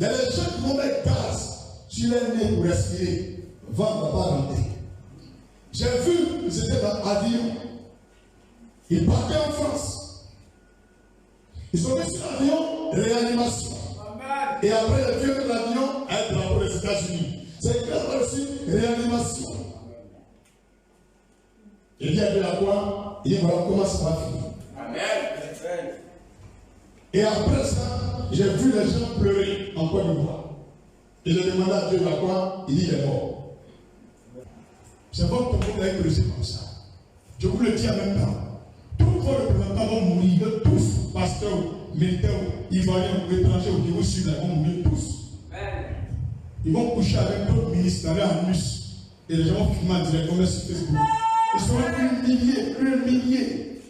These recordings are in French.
Il y a des gens qui vont mettre gaz sur les nez pour respirer. Vent ne va pas rentrer. J'ai vu, ils étaient dans l'avion. Ils partaient en France. Ils sont mis sur l'avion, réanimation. Amen. Et après, le vieux de l'avion, un drapeau des États-Unis. C'est clair aussi, réanimation. Il dit à quoi? Il dit voilà comment ça va finir. Amen. Et après ça, j'ai vu les gens pleurer en Côte d'Ivoire. Et j'ai demandé à Dieu à quoi? Il dit il est mort. C'est votre problème avec le comme ça. Je vous le dis en même temps. Tous vos représentants vont mourir, tous, pasteurs, militaires, ivoiriens, étrangers qui vous suivent, vont mourir tous. Ils vont coucher avec d'autres ministres en mus. Et les gens vont filmer en direct comme sur Facebook. Ils seront un millier.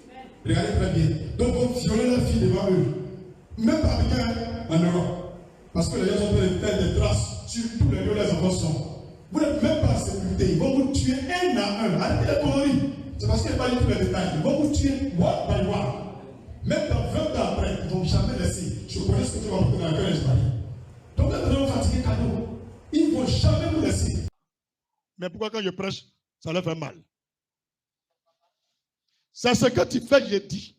Regardez très bien. Donc, ils vont violer leurs filles devant eux. Même pas bien en Europe. Parce que les gens ont fait des traces sur tous les lieux où les enfants sont. Vous n'êtes même pas en sécurité. Ils vont vous tuer un à un. Arrêtez les conneries. C'est parce qu'il n'y a pas eu tous les détails. Ils vont vous tuer one by one. Même dans 20 ans après, ils ne vont jamais laisser. Je connais ce que tu vas porter dans le cœur d'Espagne. Donc, vous êtes vraiment fatigué, cadeau. Ils ne vont jamais vous laisser. Mais pourquoi quand je prêche, ça leur fait mal? C'est ce que tu fais, je dis.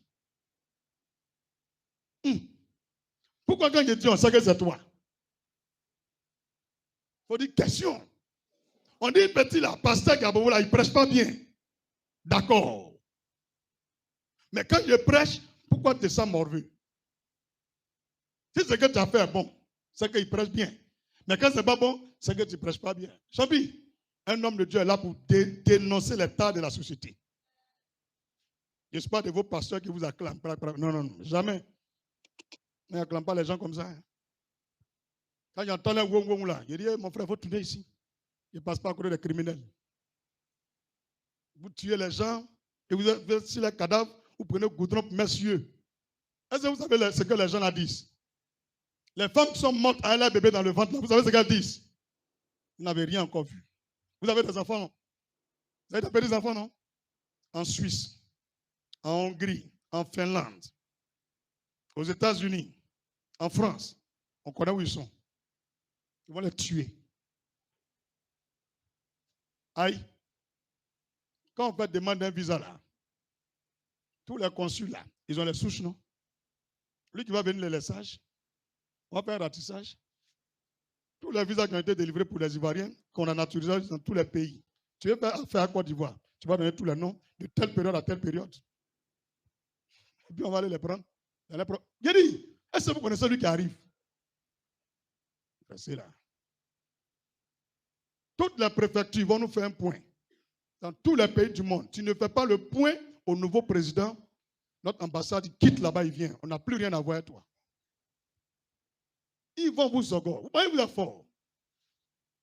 Pourquoi quand je dis, on sait que c'est toi? Il faut dire question. On dit petit là, pasteur Gabou là, il ne prêche pas bien. D'accord. Mais quand je prêche, pourquoi tu te sens morveux? Si ce que tu as fait est bon, c'est qu'il prêche bien. Mais quand ce n'est pas bon, c'est que tu ne prêches pas bien. Champi, un homme de Dieu est là pour dénoncer l'état de la société. Je ne suis pas de vos pasteurs qui vous acclament. Non, jamais. On n'acclame pas les gens comme ça. Quand j'entends les wong là, je dis, mon frère, il faut tourner ici. Il ne passe pas à côté des criminels. Vous tuez les gens et vous êtes sur les cadavres, vous prenez goudron pour messieurs. Est-ce que vous savez ce que les gens là disent? Les femmes qui sont mortes à leur bébé dans le ventre, là, vous savez ce qu'elles disent? Vous n'avez rien encore vu. Vous avez des enfants, non? Vous avez des petits enfants, non? En Suisse, en Hongrie, en Finlande, aux États-Unis, en France. On connaît où ils sont. Ils vont les tuer. Aïe. Quand on fait demander un visa là, tous les consuls là, ils ont les souches, non? Lui qui va venir les laissages, on va faire un ratissage. Tous les visas qui ont été délivrés pour les Ivoiriens, qu'on a naturalisé dans tous les pays. Tu veux faire affaire à Côte d'Ivoire, tu vas donner tous les noms de telle période à telle période. Et puis on va aller les prendre. J'ai dit, est-ce que vous connaissez celui qui arrive? C'est là. Toutes les préfectures vont nous faire un point. Dans tous les pays du monde, tu ne fais pas le point au nouveau président, notre ambassade il quitte là-bas, il vient. On n'a plus rien à voir avec toi. Ils vont vous ogor. Vous voyez, vous êtes fort.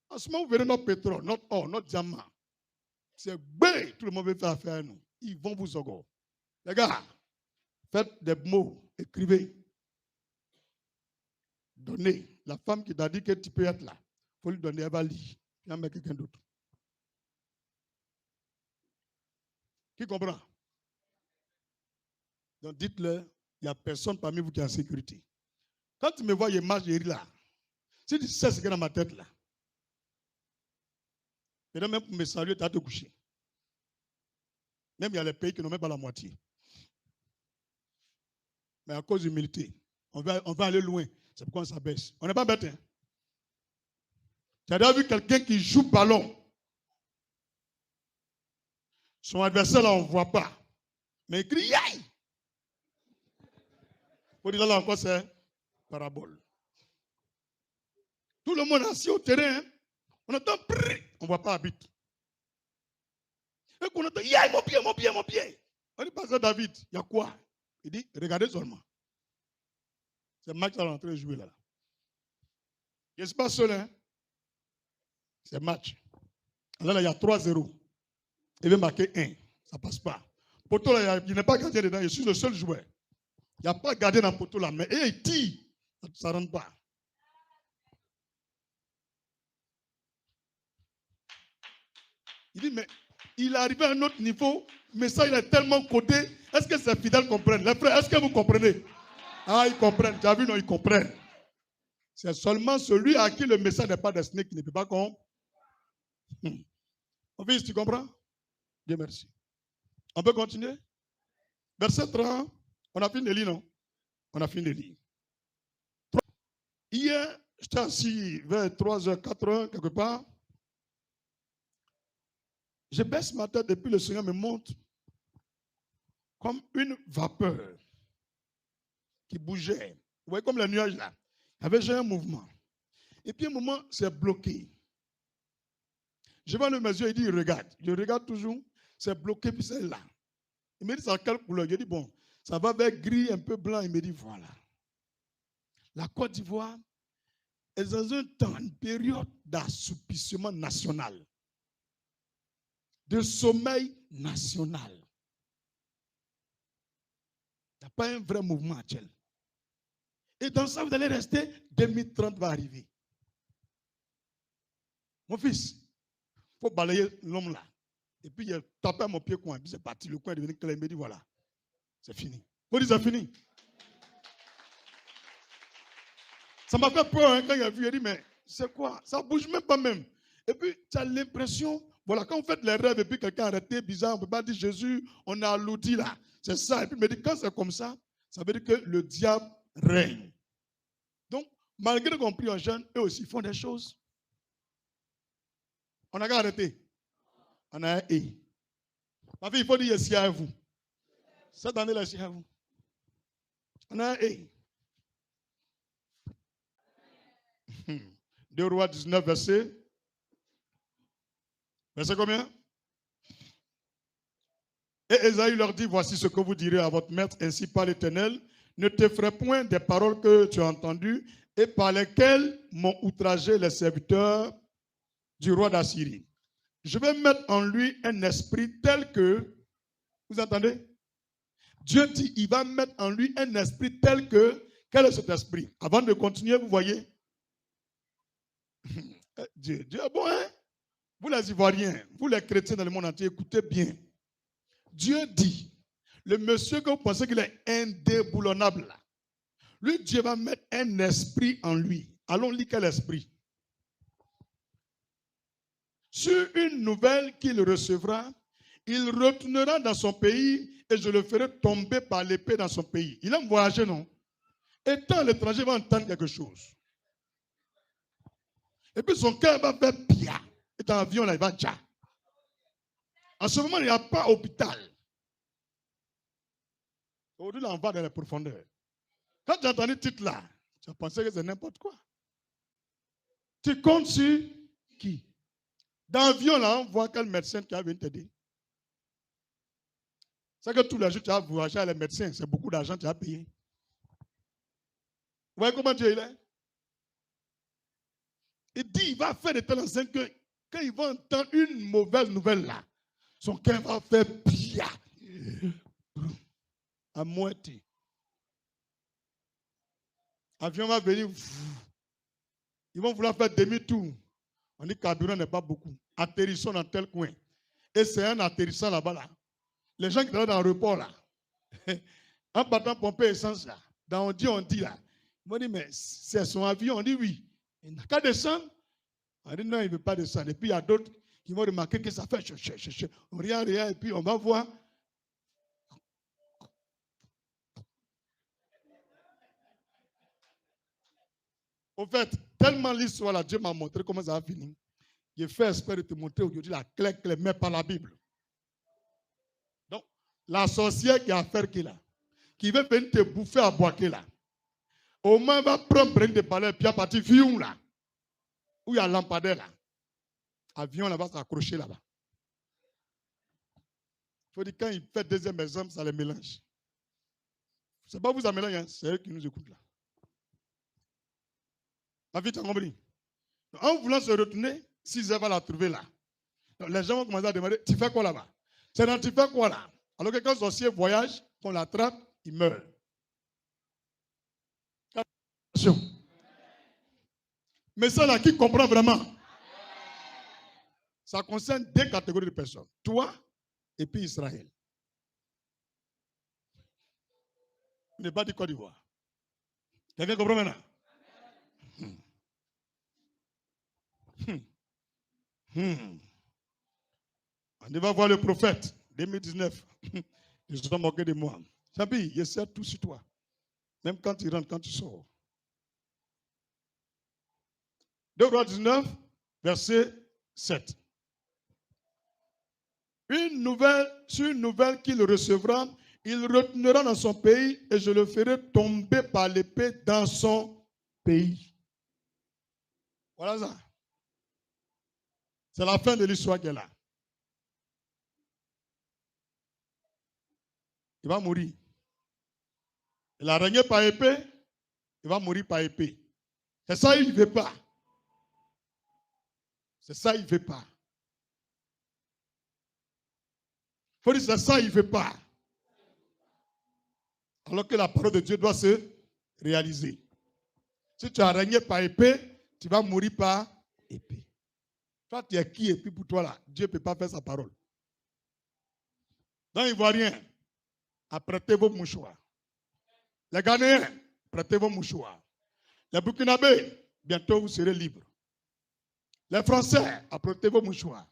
En ce moment, vous verrez notre pétrole, notre or, notre diamant. C'est bé, tout le monde veut faire affaire à nous. Ils vont vous ogor. Les gars, faites des mots, écrivez. Donnez. La femme qui t'a dit que tu peux être là, il faut lui donner, elle va lire. Puis elle met quelqu'un d'autre. Qui comprend? Donc dites-le, il n'y a personne parmi vous qui est en sécurité. Quand tu me vois, je marche, je ris là. Si tu sais ce qu'il y a dans ma tête là, et même pour me saluer, tu as te coucher. Même il y a les pays qui n'ont même pas la moitié. Mais à cause de l'humilité, on va aller loin. C'est pourquoi on s'abaisse. On n'est pas bête. Hein? Tu as déjà vu quelqu'un qui joue ballon. Son adversaire là, on ne voit pas. Mais il crie yaï. Pour dire là encore, c'est parabole. Tout le monde est assis au terrain. Hein? On entend prrr, on ne voit pas habite. Et qu'on entend yaï, mon pied, mon pied, mon pied. On dit, pasteur David, il y a quoi? Il dit, regardez seulement. C'est Max qui est en train de jouer là. Je ne suis pas seul, hein? C'est match. Alors là, il y a 3-0. Il veut marquer 1. Ça ne passe pas. Poteau là, il n'est pas gardien dedans. Je suis le seul joueur. Il n'y a pas gardien dans le poteau là. Mais il tire. Ça ne rentre pas. Il dit, mais il est arrivé à un autre niveau. Mais ça, il est tellement codé. Est-ce que ces fidèles comprennent? Les frères, est-ce que vous comprenez? Ah, ils comprennent. Tu as vu, non, ils comprennent. C'est seulement celui à qui le message n'est pas destiné qui ne peut pas comprendre. Mon fils, tu comprends? Dieu merci. On peut continuer? Verset 30. On a fini de lire, non? On a fini de lire. Hier, j'étais assis vers 3h, 4h, quelque part. Je baisse ma tête et puis le Seigneur me montre comme une vapeur qui bougeait. Vous voyez comme le nuage là. Il y avait un mouvement. Et puis un moment, c'est bloqué. Je vois le monsieur, il dit, regarde. Je regarde toujours, c'est bloqué, puis c'est là. Il me dit, c'est quelle couleur? Je dis, bon, ça va vers gris, un peu blanc. Il me dit, voilà. La Côte d'Ivoire est dans un temps, une période d'assoupissement national, de sommeil national. Il n'y a pas un vrai mouvement actuel. Et dans ça, vous allez rester, 2030 va arriver. Mon fils, il faut balayer l'homme là. Et puis il a tapé à mon pied coin. Puis c'est parti, le coin est devenu clair. Il me dit, voilà, c'est fini. Vous dites, c'est fini. Ça m'a fait peur hein, quand il a vu. Il a dit, mais c'est quoi? Ça ne bouge même pas même. Et puis, tu as l'impression, voilà, quand vous faites les rêves et puis quelqu'un a arrêté, bizarre, on ne peut pas dire Jésus, on a l'outil là. C'est ça. Et puis il me dit, quand c'est comme ça, ça veut dire que le diable règne. Donc, malgré qu'on prie en jeûne, eux aussi font des choses. On n'a qu'à arrêter. On a un et. Ma fille, il faut dire ici à vous. Cette année-là, ici à vous. On a un et. 2 Rois 19, verset. Verset combien? Et Ésaïe leur dit, voici ce que vous direz à votre maître, ainsi par l'Éternel, ne t'effraie point des paroles que tu as entendues et par lesquelles m'ont outragé les serviteurs du roi d'Assyrie. Je vais mettre en lui un esprit tel que, vous entendez? Dieu dit, il va mettre en lui un esprit tel que, quel est cet esprit? Avant de continuer, vous voyez? Dieu est bon, hein? Vous les Ivoiriens, vous les chrétiens dans le monde entier, écoutez bien. Dieu dit, le monsieur que vous pensez qu'il est indéboulonnable, là, lui, Dieu va mettre un esprit en lui. Allons lire quel esprit? Sur une nouvelle qu'il recevra, il retournera dans son pays et je le ferai tomber par l'épée dans son pays. Il aime voyager, non? Et quand l'étranger va entendre quelque chose, et puis son cœur va faire pia. Et dans l'avion, là, il va déjà. En ce moment, il n'y a pas d'hôpital. Aujourd'hui, là, on va dans les profondeurs. Quand tu as entendu le titre là, tu as pensé que c'est n'importe quoi. Tu comptes sur qui? Dans l'avion, là, on voit quel médecin qui a venu t'aider. C'est que tous les jours, tu as voyagé à les médecins. C'est beaucoup d'argent que tu as payé. Vous voyez comment Dieu il est? Il dit, il va faire de telle sorte que quand il va entendre une mauvaise nouvelle là, son cœur va faire pia. À moitié. L'avion va venir. Ils vont vouloir faire demi-tour. On dit que le carburant n'est pas beaucoup. Atterrissons dans tel coin. Et c'est un atterrissant là-bas. Là. Les gens qui sont dans l'aéroport là, en partant pomper essence là, on dit là. Ils m'ont dit, mais c'est son avion. On dit oui. Il n'a qu'à descendre. On dit non, il ne veut pas descendre. Et puis il y a d'autres qui vont remarquer que ça fait rien, et puis on va voir. Au fait, tellement l'histoire là, Dieu m'a montré comment ça va finir. J'ai fait espérer de te montrer aujourd'hui la clé, mais par la Bible. Donc, la sorcière qui a affaire qui là, qui veut venir te bouffer à boire là, au moins va prendre de palais, puis à partir Fion là, où il y a lampadaire là. Avion là va s'accrocher là-bas. Il faut dire quand il fait deuxième exemple, ça les mélange. C'est pas vous ça mélange, hein? C'est eux qui nous écoutent là. Ma vie, tu as compris? En voulant se retourner, 6 heures va la trouver là. Donc, les gens vont commencer à demander, tu fais quoi là-bas? C'est dans tu fais quoi là? Alors que quand le sorcier voyage, qu'on l'attrape, il meurt. Attention. Mais ça là, qui comprend vraiment? Ça concerne 2 catégories de personnes. Toi et puis Israël. Il n'est pas du Côte d'Ivoire. Quelqu'un comprend maintenant? On va voir le prophète, 2019. Ils se sont moqués de moi. Chabi, je sais tout sur toi. Même quand tu rentres, quand tu sors. 2 Rois 19, verset 7. Sur une nouvelle qu'il recevra, il retournera dans son pays et je le ferai tomber par l'épée dans son pays. Voilà ça. C'est la fin de l'histoire qui est là. Il va mourir. Il a régné par épée, il va mourir par épée. C'est ça, il ne veut pas. C'est ça, il ne veut pas. Il faut dire, c'est ça, il ne veut pas. Alors que la parole de Dieu doit se réaliser. Si tu as régné par épée, tu vas mourir par épée. Toi, tu es qui et puis pour toi là, Dieu ne peut pas faire sa parole. Dans Ivoirien, apprêtez vos mouchoirs. Les Ghanéens, prêtez vos mouchoirs. Les Burkinabés, bientôt vous serez libres. Les Français, apprêtez vos mouchoirs.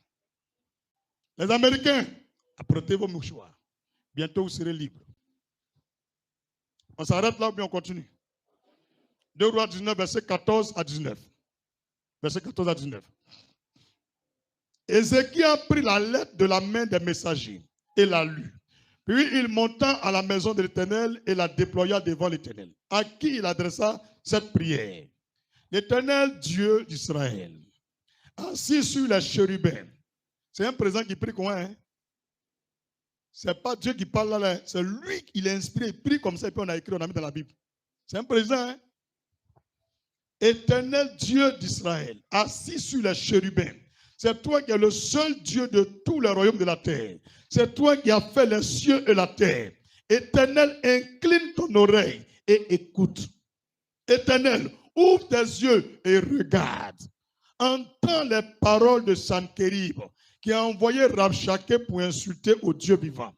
Les Américains, apprêtez vos mouchoirs. Bientôt vous serez libres. On s'arrête là ou bien on continue? 2 Rois 19, verset 14 à 19. Verset 14 à 19. Ézéchiel a pris la lettre de la main des messagers et l'a lue. Puis il monta à la maison de l'Éternel et la déploya devant l'Éternel, à qui il adressa cette prière. L'Éternel Dieu d'Israël, assis sur les chérubins. C'est un président qui prie comment, hein? Ce n'est pas Dieu qui parle là, c'est lui qui l'a inspiré. Il prie comme ça et puis on a écrit, on a mis dans la Bible. C'est un président, hein? Éternel Dieu d'Israël, assis sur les chérubins. C'est toi qui es le seul Dieu de tous les royaumes de la terre. C'est toi qui as fait les cieux et la terre. Éternel, incline ton oreille et écoute. Éternel, ouvre tes yeux et regarde. Entends les paroles de Sanchérib, qui a envoyé Rabshakeh pour insulter au Dieu vivant.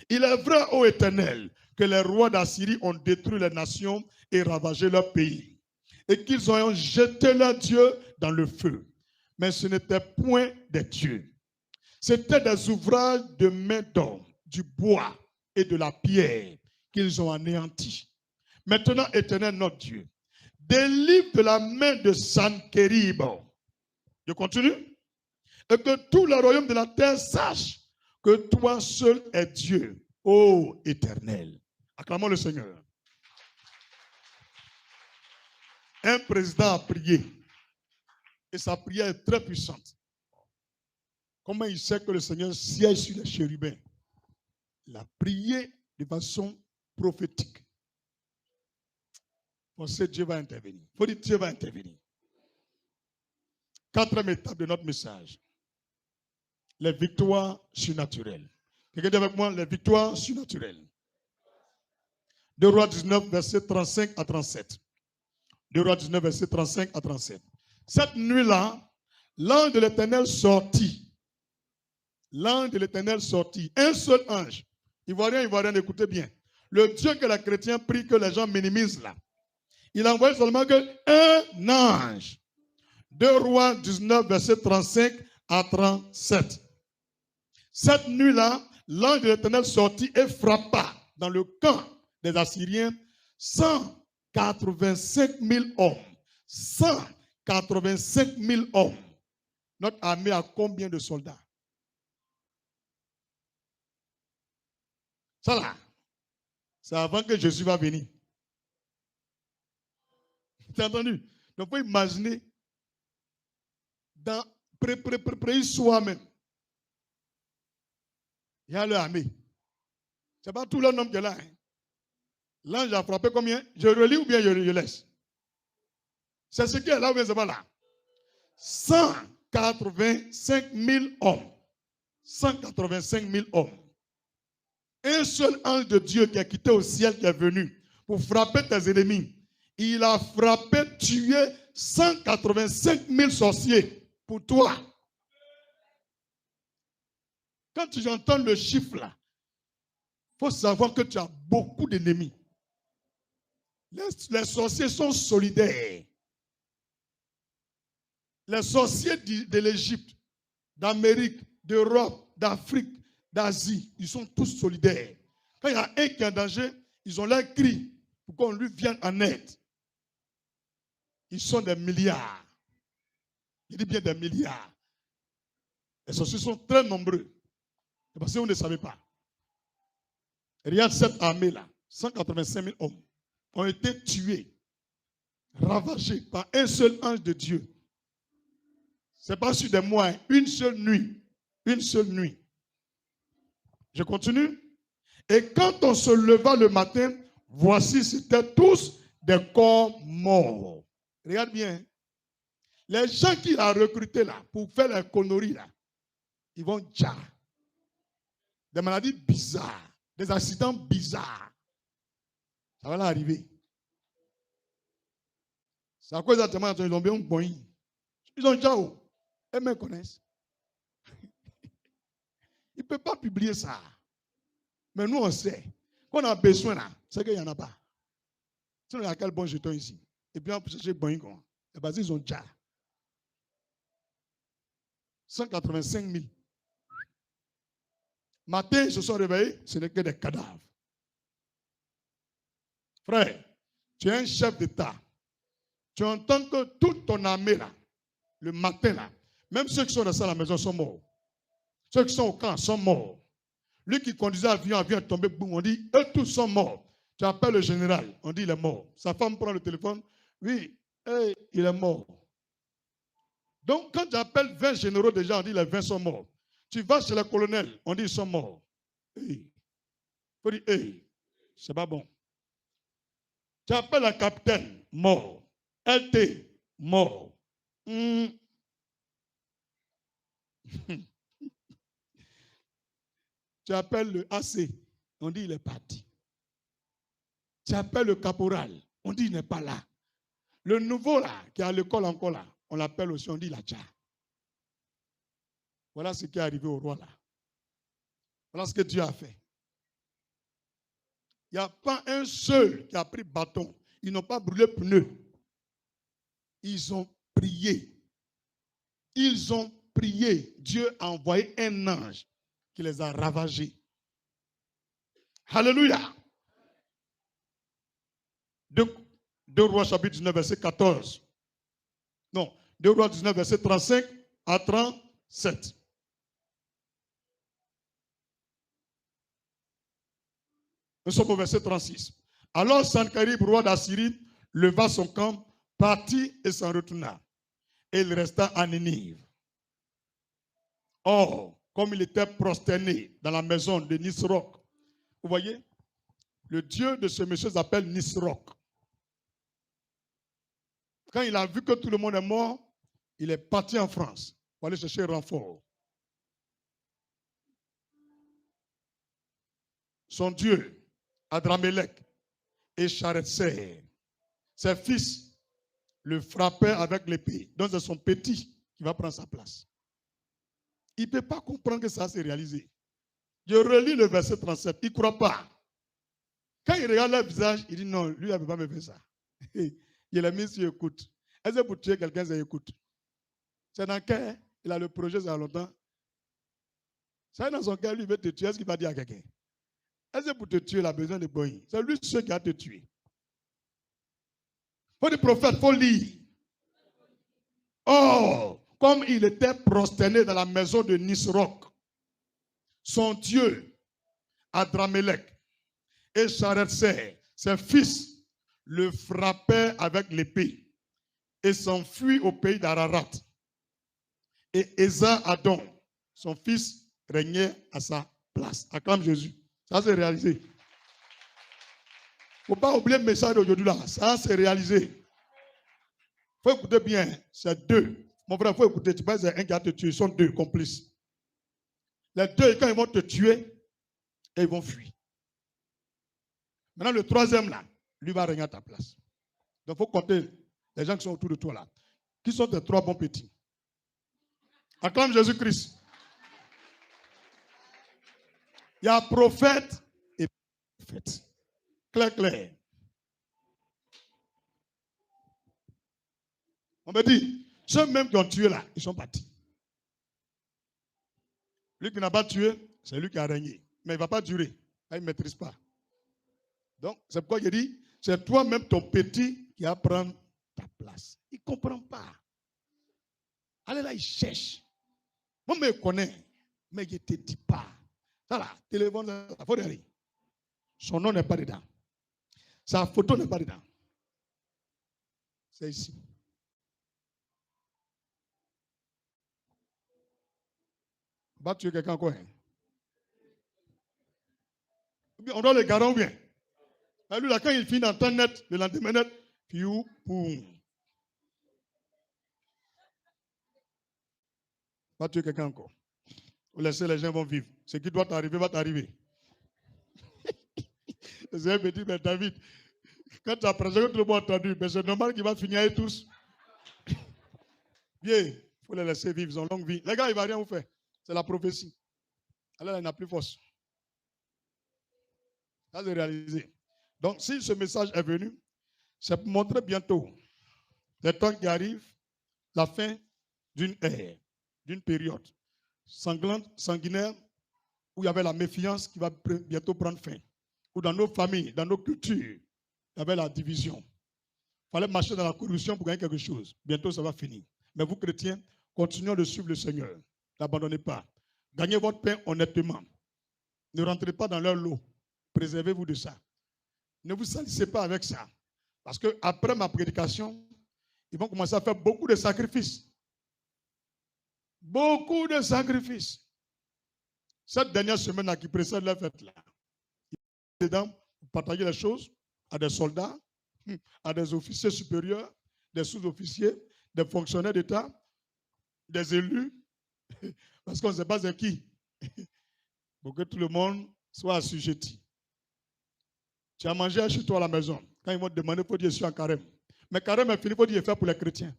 Il est vrai, ô Éternel, que les rois d'Assyrie ont détruit les nations et ravagé leur pays, et qu'ils ont jeté leur Dieu dans le feu. Mais ce n'était point des dieux. C'était des ouvrages de main d'homme, du bois et de la pierre qu'ils ont anéantis. Maintenant, Éternel notre Dieu, délivre de la main de Sanchérib. Je continue. Et que tout le royaume de la terre sache que toi seul es Dieu, ô Éternel. Acclamons le Seigneur. Un président a prié. Et sa prière est très puissante. Comment il sait que le Seigneur siège sur les chérubins? Il a prié de façon prophétique. On sait que Dieu va intervenir. Il faut dire que Dieu va intervenir. Quatrième étape de notre message. Les victoires surnaturelles. Quelqu'un dit avec moi, les victoires surnaturelles. 2 Rois 19, verset 35 à 37. 2 Rois 19, verset 35 à 37. Cette nuit-là, l'ange de l'Éternel sortit. L'ange de l'Éternel sortit. Un seul ange. Ivoirien, écoutez bien. Le Dieu que les chrétiens prient, que les gens minimisent là. Il a envoyé seulement un ange. 2 Rois 19, verset 35 à 37. Cette nuit-là, l'ange de l'Éternel sortit et frappa dans le camp des Assyriens 185 000 hommes. 185 000 hommes. Notre armée a combien de soldats? Ça là, c'est avant que Jésus va venir. Tu as entendu? Donc, il faut imaginer dans pré-histoire même. Il y a l'armée. Ce n'est pas tout le nom qui est là. Hein. L'ange a frappé combien? Je relis ou bien je laisse? C'est ce qui est là ou bien c'est pas là? 185 000 hommes. 185 000 hommes. Un seul ange de Dieu qui a quitté au ciel, qui est venu pour frapper tes ennemis. Il a frappé, tué 185 000 sorciers pour toi. Quand tu entends le chiffre là, il faut savoir que tu as beaucoup d'ennemis. Les sorciers sont solidaires. Les sorciers de l'Égypte, d'Amérique, d'Europe, d'Afrique, d'Asie, ils sont tous solidaires. Quand il y a un qui est en danger, ils ont leur cri pour qu'on lui vienne en aide. Ils sont des milliards. Il dit bien des milliards. Les sorciers sont très nombreux. C'est parce que vous ne savez pas. Regarde cette armée-là, 185 000 hommes ont été tués, ravagés par un seul ange de Dieu. Ce n'est pas sur des mois, une seule nuit. Une seule nuit. Je continue. Et quand on se leva le matin, voici, c'était tous des corps morts. Regarde bien. Les gens qu'il a recrutés là, pour faire les conneries là, ils vont déjà. Des maladies bizarres, des accidents bizarres. Ça va leur arriver. C'est à quoi exactement ils ont bien un boing. Ils ont déjà où? Eux me connaissent. Ils ne peuvent pas publier ça. Mais nous, on sait. Qu'on a besoin là, c'est qu'il n'y en a pas. Sinon, il y a quel bon jeton ici. Et puis, on peut chercher boing. Et bien, ils ont déjà. 185 000. Matin, ils se sont réveillés, ce n'est que des cadavres. Frère, tu es un chef d'État. Tu entends que toute ton armée là, le matin là, même ceux qui sont restés à la maison sont morts. Ceux qui sont au camp sont morts. Lui qui conduisait l'avion est tombé, boum, on dit, eux tous sont morts. Tu appelles le général, on dit il est mort. Sa femme prend le téléphone, oui, hey, il est mort. Donc quand tu appelles 20 généraux déjà, on dit les 20 sont morts. Tu vas chez le colonel, on dit ils sont morts. Hey. Il faut dire, hey, c'est pas bon. Tu appelles le capitaine, mort. LT, mort. Tu appelles le AC, on dit il est parti. Tu appelles le caporal, on dit il n'est pas là. Le nouveau là, qui est à l'école encore là, on l'appelle aussi, on dit il a déjà. Voilà ce qui est arrivé au roi là. Voilà ce que Dieu a fait. Il n'y a pas un seul qui a pris bâton. Ils n'ont pas brûlé pneus. Ils ont prié. Ils ont prié. Dieu a envoyé un ange qui les a ravagés. Alléluia. 2 Rois chapitre 19, verset 14. Non, 2 Rois 19, verset 35 à 37. Nous sommes au verset 36. Alors Sancherib, roi d'Assyrie, leva son camp, partit et s'en retourna. Et il resta à Ninive. Or, comme il était prosterné dans la maison de Nisroch, vous voyez, le dieu de ce monsieur s'appelle Nisroch. Quand il a vu que tout le monde est mort, il est parti en France pour aller chercher renfort. Son dieu, Adramélec et Charetser, ses fils le frappaient avec l'épée. Donc c'est son petit qui va prendre sa place. Il ne peut pas comprendre que ça s'est réalisé. Je relis le verset 37, il ne croit pas. Quand il regarde leur visage, il dit non, lui, il ne peut pas me faire ça. Il a mis sur écoute. Est-ce que pour tuer quelqu'un, c'est écoute? C'est dans quel? Il a le projet, ça a longtemps. C'est dans son cœur, lui, il veut te tuer. Est-ce qu'il va dire à quelqu'un? Est-ce que pour te tuer, il a besoin de boy? C'est lui seul qui a te tué. Il faut des prophètes, il faut lire. Or, comme il était prosterné dans la maison de Nisroch, son dieu, Adramélec, et Charetser, ses fils, le frappaient avec l'épée et s'enfuit au pays d'Ararat. Et Esa-Adon, son fils, régnait à sa place. Acclame Jésus. Ça s'est réalisé. Il ne faut pas oublier le message d'aujourd'hui là. Ça s'est réalisé. Il faut écouter bien. C'est deux. Mon frère, il faut écouter. Tu penses que c'est un qui a te tué. Ils sont deux complices. Les deux, quand ils vont te tuer, et ils vont fuir. Maintenant, le troisième là, lui va régner à ta place. Donc, il faut compter les gens qui sont autour de toi là. Qui sont tes trois bons petits? Acclame Jésus-Christ. Il y a prophète et prophète. Clair, clair. On me dit, Ceux même qui ont tué là, ils sont partis. Lui qui n'a pas tué, c'est lui qui a régné. Mais il ne va pas durer. Il ne maîtrise pas. Donc, c'est pourquoi il dit, c'est toi-même ton petit qui va prendre ta place. Il ne comprend pas. Allez là, il cherche. Moi, je me connais, mais je ne te dis pas. Ça là, téléphone, ça faut aller. Son nom n'est pas dedans. Sa photo n'est pas dedans. C'est ici. Va tuer quelqu'un quoi? On doit le garder bien. Lui, là, quand il finit dans temps net, le lendemain net, piou, poum. Va tuer quelqu'un encore. Vous laissez les gens vont vivre. Ce qui doit t'arriver va t'arriver. Le Seigneur me dit, mais David, quand tu as prêché, tout le monde a entendu, mais c'est normal qu'il va finir avec tous. Bien, il faut les laisser vivre, ils ont longue vie. Les gars, il ne va rien vous faire. C'est la prophétie. Alors, il n'a plus force. Ça, c'est réalisé. Donc, si ce message est venu, c'est pour montrer bientôt les temps qui arrivent, la fin d'une ère, d'une période sanglante, sanguinaire, où il y avait la méfiance qui va bientôt prendre fin. Ou dans nos familles, dans nos cultures, il y avait la division. Il fallait marcher dans la corruption pour gagner quelque chose. Bientôt, ça va finir. Mais vous, chrétiens, continuez de suivre le Seigneur. N'abandonnez pas. Gagnez votre pain honnêtement. Ne rentrez pas dans leur lot. Préservez-vous de ça. Ne vous salissez pas avec ça. Parce qu'après ma prédication, ils vont commencer à faire beaucoup de sacrifices. Beaucoup de sacrifices. Cette dernière semaine qui précède la fête là, dedans, vous partagez les choses à des soldats, à des officiers supérieurs, des sous-officiers, des fonctionnaires d'État, des élus, parce qu'on ne sait pas c'est qui, pour que tout le monde soit assujetti. Tu as mangé chez toi à la maison. Quand ils vont te demander, il faut dire je suis en carême. Mais carême est fini, il faut dire faire pour les chrétiens.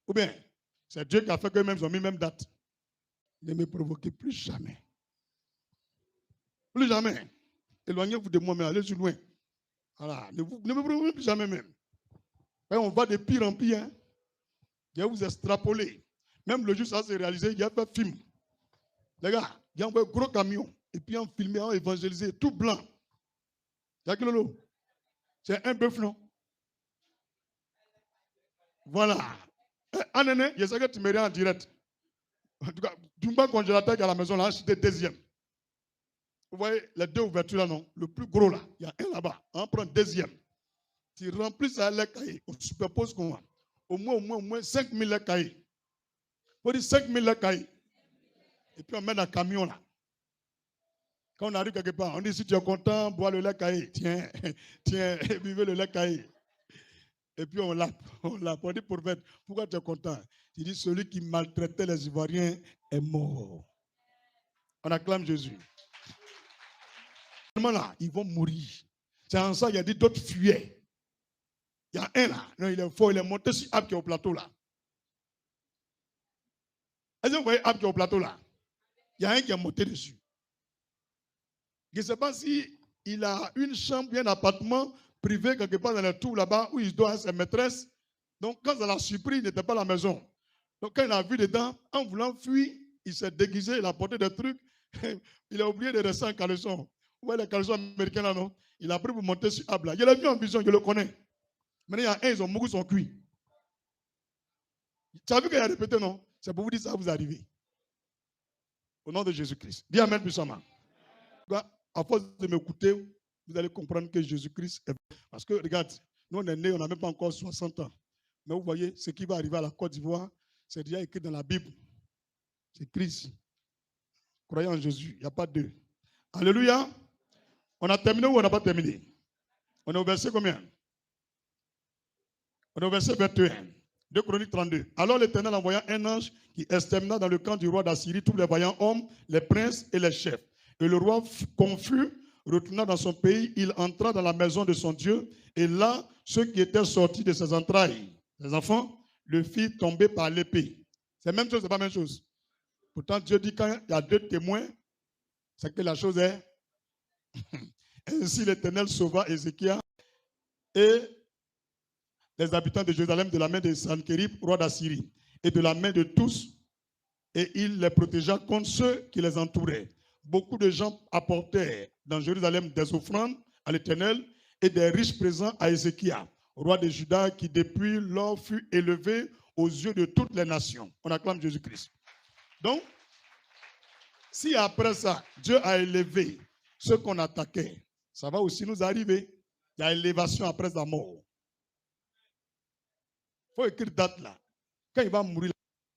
Ou bien, c'est Dieu qui a fait qu'eux-mêmes ont mis même date. Ne me provoquez plus jamais. Plus jamais. Éloignez-vous de moi, mais allez plus loin. Voilà. Ne me provoquez plus jamais même. Et on va de pire en pire. Hein. Je vais vous extrapoler. Même le jour ça s'est réalisé, il y a fait film. Les gars, il y a un gros camion. Et puis on filmé, on évangélisé, tout blanc. C'est un bœuf, non? Voilà. En année, il y a ça que tu me rends en direct. En tout cas, tu me congélateur qui est à la maison, là, c'était deuxième. Vous voyez les deux ouvertures là, non? Le plus gros là, il y a un là-bas. On prend deuxième. Tu remplis ça à les cahiers. On superpose qu'on a. Au moins 5000 les cahiers. Il faut dire 5000 les cahiers. Et puis on met dans le camion là. Quand on arrive quelque part, on dit si tu es content, bois le lait caillé. Tiens, buvez le lait caillé. Et puis on l'a. On dit pour fait, pourquoi tu es content? Il dit celui qui maltraitait les Ivoiriens est mort. On acclame Jésus. Là, ils vont mourir. C'est en ça qu'il y a dit d'autres fuyaient. Il y a un là, non, il est fort, il est monté sur Ab qui est au plateau là. Est-ce que vous voyez Ab qui est au plateau là? Il y a un qui est monté dessus. Je ne sais pas si il a une chambre, un appartement privé quelque part dans le tour là-bas où il doit être sa maîtresse. Donc quand ça l'a surpris, il n'était pas à la maison. Donc quand il a vu dedans, en voulant fuir, il s'est déguisé, il a porté des trucs. Il a oublié de rester en caleçon. Vous voyez les caleçons américains là, non? Il a pris pour monter sur Abla. Je l'ai vu en vision, je le connais. Maintenant, il y a un, ils ont mouru son cuit. Tu as vu qu'il a répété, non? C'est pour vous dire ça, vous arrivez. Au nom de Jésus-Christ. Dis Amen puissamment. À force de m'écouter, vous allez comprendre que Jésus-Christ est... Parce que, regarde, nous on est nés, on n'a même pas encore 60 ans. Mais vous voyez, ce qui va arriver à la Côte d'Ivoire, c'est déjà écrit dans la Bible. C'est Christ. Croyez en Jésus, il n'y a pas deux. Alléluia. On a terminé ou on n'a pas terminé? On est au verset combien? On est au verset 21. 2 Chroniques 32. Alors l'Éternel envoya un ange qui extermina dans le camp du roi d'Assyrie tous les vaillants hommes, les princes et les chefs. Et le roi, confus, retourna dans son pays. Il entra dans la maison de son Dieu. Et là, ceux qui étaient sortis de ses entrailles, les enfants, le firent tomber par l'épée. C'est la même chose, c'est pas la même chose. Pourtant, Dieu dit quand il y a deux témoins, c'est que la chose est... Ainsi l'Éternel sauva Ézéchias et les habitants de Jérusalem de la main de Sanchérib, roi d'Assyrie, et de la main de tous, et il les protégea contre ceux qui les entouraient. Beaucoup de gens apportèrent dans Jérusalem des offrandes à l'Éternel et des riches présents à Ézéchias, roi de Juda, qui depuis lors fut élevé aux yeux de toutes les nations. On acclame Jésus-Christ. Donc, si après ça, Dieu a élevé ceux qu'on attaquait, ça va aussi nous arriver. Il y a élévation après sa mort. Il faut écrire date là. Quand il va mourir,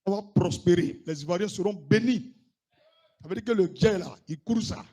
il va prospérer. Les Ivoiriens seront bénis. Ça veut dire que le guerre là, il court ça.